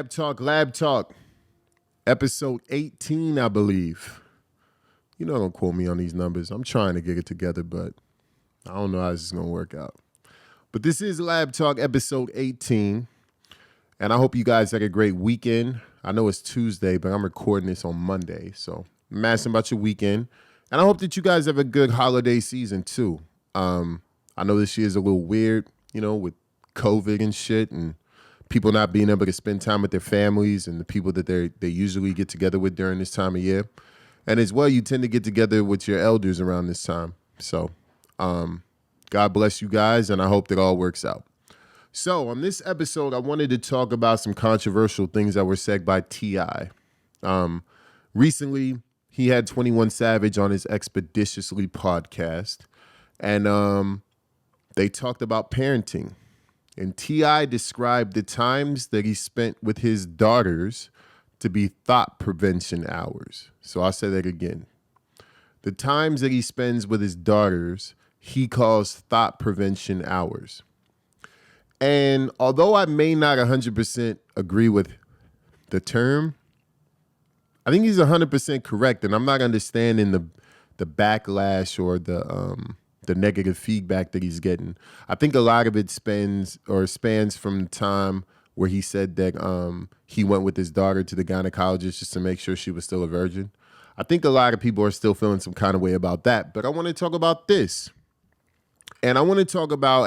LabTalk, episode 18, I believe. You know, don't quote me on these numbers. I'm trying to get it together, but I don't know how this is going to work out. But this is LabTalk, episode 18, and I hope you guys had a great weekend. I know it's Tuesday, but I'm recording this on Monday, so I'm asking about your weekend. And I hope that you guys have a good holiday season, too. I know this year is a little weird, you know, with COVID and shit, and people not being able to spend time with their families and the people that they usually get together with during this time of year. And as well, you tend to get together with your elders around this time. So God bless you guys, and I hope that all works out. So on this episode, I wanted to talk about some controversial things that were said by T.I. Recently, he had 21 Savage on his Expeditiously podcast, and they talked about parenting. And T.I. described the times that he spent with his daughters to be THOT prevention hours. So I'll say that again. The times that he spends with his daughters, he calls THOT prevention hours. And although I may not 100% agree with the term, I think he's 100% correct. And I'm not understanding the backlash or the negative feedback that he's getting. I think a lot of it spans from the time where he said that he went with his daughter to the gynecologist just to make sure she was still a virgin. I think a lot of people are still feeling some kind of way about that. But I want to talk about this. And I want to talk about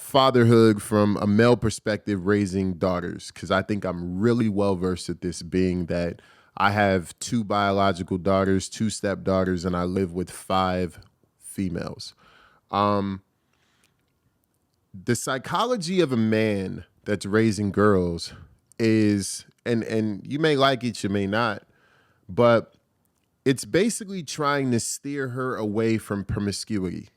fatherhood from a male perspective, raising daughters, because I think I'm really well versed at this, being that I have 2 biological daughters, 2 stepdaughters, and I live with 5 females. The psychology of a man that's raising girls is, and you may like it, you may not, but it's basically trying to steer her away from promiscuity.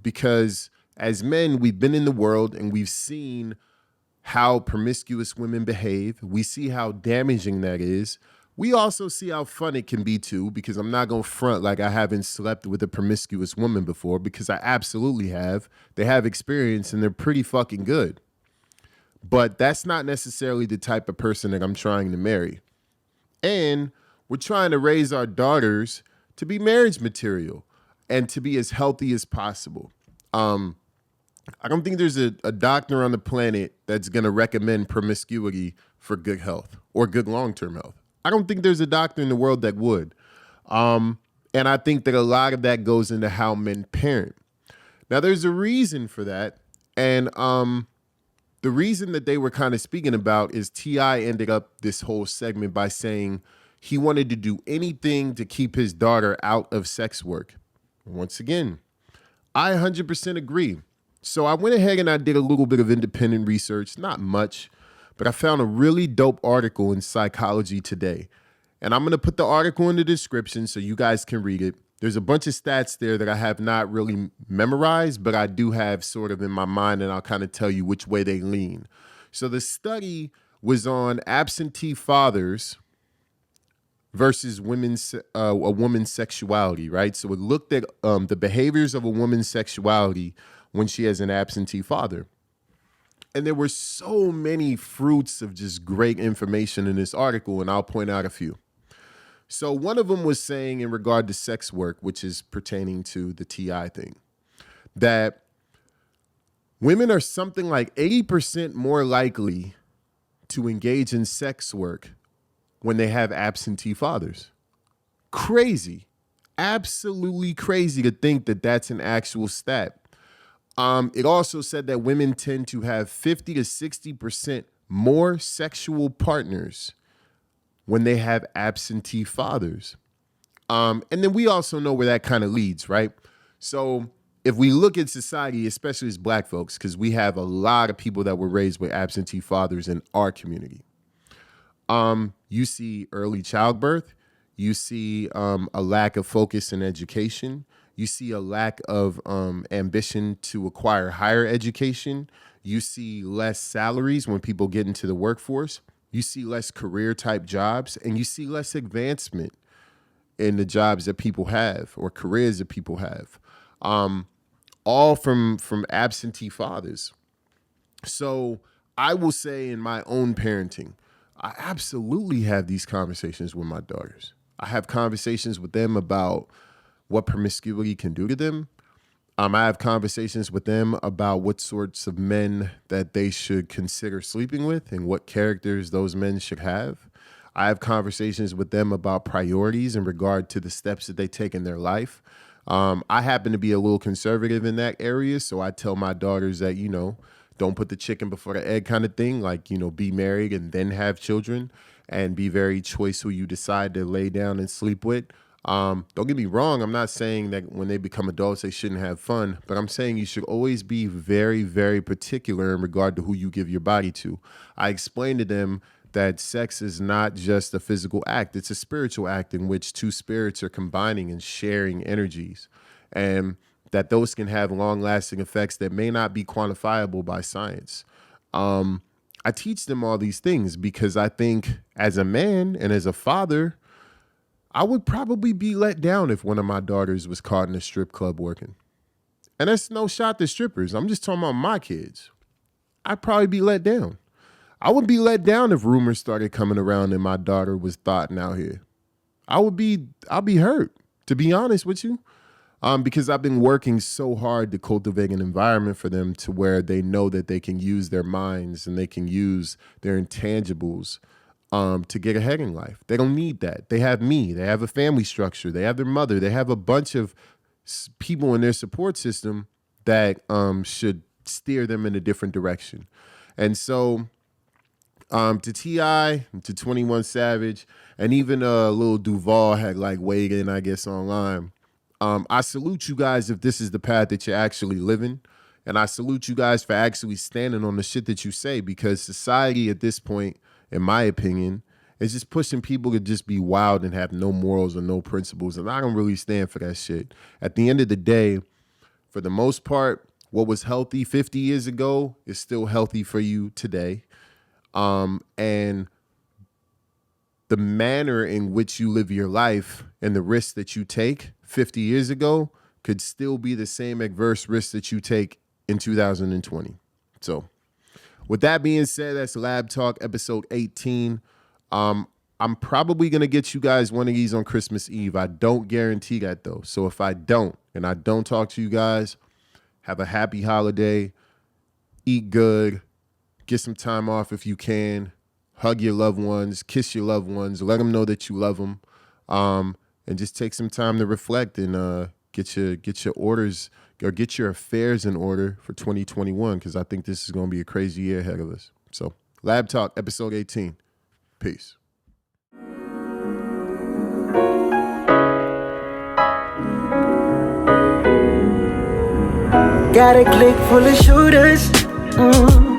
Because as men, we've been in the world and we've seen how promiscuous women behave. We see how damaging that is. We also see how fun it can be too, because I'm not going to front like I haven't slept with a promiscuous woman before, because I absolutely have. They have experience and they're pretty fucking good. But that's not necessarily the type of person that I'm trying to marry. And we're trying to raise our daughters to be marriage material and to be as healthy as possible. I don't think there's a doctor on the planet that's going to recommend promiscuity for good health or good long-term health. I don't think there's a doctor in the world that would. And I think that a lot of that goes into how men parent. Now, there's a reason for that. And the reason that they were kind of speaking about is T.I. ended up this whole segment by saying he wanted to do anything to keep his daughter out of sex work. Once again, I 100% agree. So I went ahead and I did a little bit of independent research, not much, but I found a really dope article in Psychology Today. And I'm going to put the article in the description so you guys can read it. There's a bunch of stats there that I have not really memorized, but I do have sort of in my mind, and I'll kind of tell you which way they lean. So the study was on absentee fathers versus a woman's sexuality, right? So it looked at the behaviors of a woman's sexuality when she has an absentee father. And there were so many fruits of just great information in this article, and I'll point out a few. So one of them was saying in regard to sex work, which is pertaining to the T.I. thing, that women are something like 80% more likely to engage in sex work when they have absentee fathers. Crazy. Absolutely crazy to think that that's an actual stat. It also said that women tend to have 50 to 60% more sexual partners when they have absentee fathers. And then we also know where that kind of leads, right? So if we look at society, especially as Black folks, because we have a lot of people that were raised with absentee fathers in our community. You see early childbirth. You see a lack of focus in education. You see a lack of ambition to acquire higher education. You see less salaries when people get into the workforce. You see less career type jobs, and you see less advancement in the jobs that people have or careers that people have. All from absentee fathers. So I will say in my own parenting, I absolutely have these conversations with my daughters. I have conversations with them about what promiscuity can do to them. I have conversations with them about what sorts of men that they should consider sleeping with and what characters those men should have. I have conversations with them about priorities in regard to the steps that they take in their life. I happen to be a little conservative in that area, so I tell my daughters that, don't put the chicken before the egg kind of thing, like, be married and then have children and be very choice who you decide to lay down and sleep with. Don't get me wrong. I'm not saying that when they become adults, they shouldn't have fun, but I'm saying you should always be very, very particular in regard to who you give your body to. I explained to them that sex is not just a physical act. It's a spiritual act in which two spirits are combining and sharing energies, and that those can have long-lasting effects that may not be quantifiable by science. I teach them all these things because I think as a man and as a father, I would probably be let down if one of my daughters was caught in a strip club working. And that's no shot to strippers. I'm just talking about my kids. I'd probably be let down. I would be let down if rumors started coming around and my daughter was thotting out here. I'll be hurt, to be honest with you, because I've been working so hard to cultivate an environment for them to where they know that they can use their minds and they can use their intangibles to get ahead in life. They don't need that. They have me. They have a family structure. They have their mother. They have a bunch of people in their support system that should steer them in a different direction. And so to T.I., to 21 Savage, and even Lil Duval had like weighed in, I guess, online. I salute you guys if this is the path that you're actually living. And I salute you guys for actually standing on the shit that you say, because society at this point, in my opinion, is just pushing people to just be wild and have no morals or no principles. And I don't really stand for that shit. At the end of the day, for the most part, what was healthy 50 years ago is still healthy for you today. And the manner in which you live your life and the risks that you take 50 years ago could still be the same adverse risks that you take in 2020. So with that being said, that's Lab Talk episode 18. I'm probably going to get you guys one of these on Christmas Eve. I don't guarantee that though. So if I don't, and I don't talk to you guys, have a happy holiday, eat good, get some time off if you can, hug your loved ones, kiss your loved ones, let them know that you love them, and just take some time to reflect and get your orders or get your affairs in order for 2021, because I think this is going to be a crazy year ahead of us. So, Lab Talk, episode 18. Peace. Got a clique full of shooters.